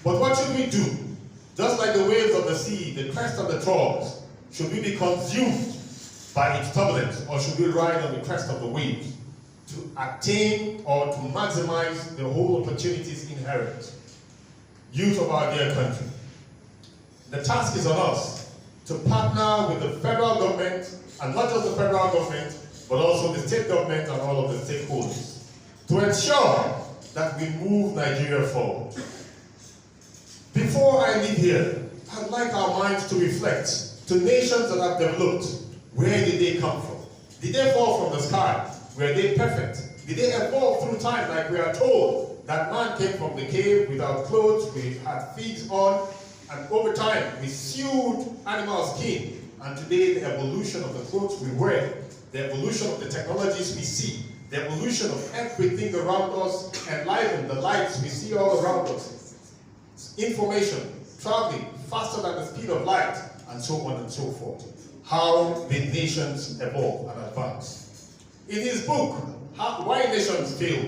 But what should we do? Just like the waves of the sea, the crest of the troughs, should we be consumed by its turbulence, or should we ride on the crest of the waves to attain or to maximize the whole opportunities inherent? Youth of our dear country, the task is on us to partner with the federal government, and not just the federal government, but also the state government and all of the stakeholders, to ensure that we move Nigeria forward. Before I leave here, I'd like our minds to reflect to nations that have developed. Where did they come from? Did they fall from the sky? Were they perfect? Did they evolve through time like we are told that man came from the cave without clothes, we had feet on, and over time we sewed animal skin, and today the evolution of the clothes we wear, the evolution of the technologies we see, the evolution of everything around us, enliven the lights we see all around us, information traveling faster than the speed of light, and so on and so forth. How the nations evolve and advance. In his book, Why Nations Fail,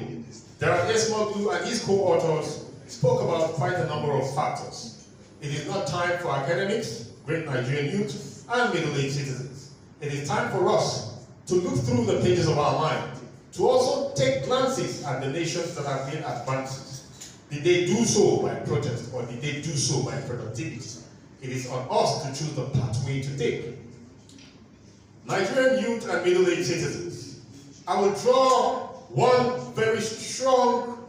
Darren Esmoglu and his co-authors spoke about quite a number of factors. It is not time for academics, great Nigerian youth, and middle-aged citizens. It is time for us to look through the pages of our mind, to also take glances at the nations that have made advances. Did they do so by protest, or did they do so by productivity? It is on us to choose the pathway to take. Nigerian youth and middle-aged citizens, I will draw one very strong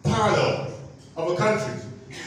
parallel of a country,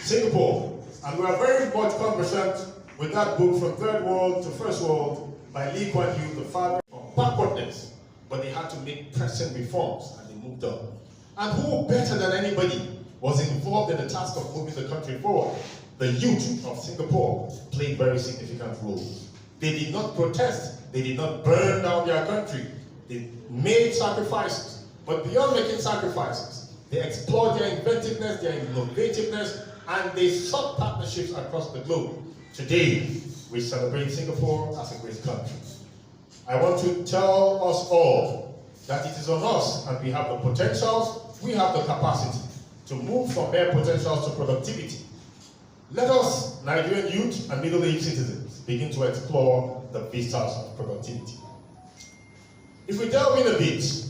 Singapore, and we are very much conversant with that book From Third World to First World by Lee Kuan Yew, the father of backwardness, but they had to make pressing reforms and they moved on. And who better than anybody was involved in the task of moving the country forward? The youth of Singapore played very significant roles. They did not protest, they did not burn down their country, they made sacrifices, but beyond making sacrifices, they explored their inventiveness, their innovativeness, and they sought partnerships across the globe. Today, we celebrate Singapore as a great country. I want to tell us all that it is on us, and we have the potentials, we have the capacity to move from mere potentials to productivity. Let us, Nigerian youth and middle-aged citizens, begin to explore the vistas of productivity. If we delve in a bit,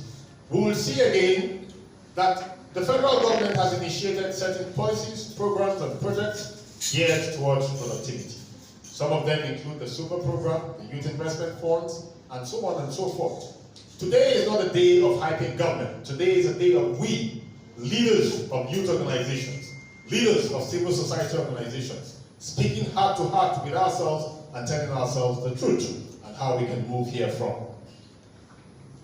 we will see again that the federal government has initiated certain policies, programs, and projects geared towards productivity. Some of them include the Super Program, the Youth Investment Funds, and so on and so forth. Today is not a day of hyping government. Today is a day of we, leaders of youth organizations, leaders of civil society organizations, speaking heart to heart with ourselves and telling ourselves the truth and how we can move here from.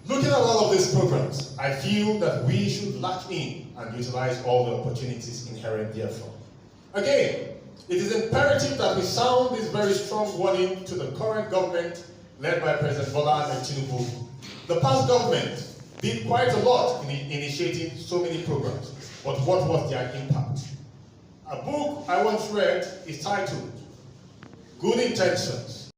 Looking at all of these programs, I feel that we should latch in and utilize all the opportunities inherent therefrom. Again, it is imperative that we sound this very strong warning to the current government led by President Bola Ahmed Tinubu. The past government did quite a lot in initiating so many programs, but what was their impact? A book I once read is titled Good Intentions,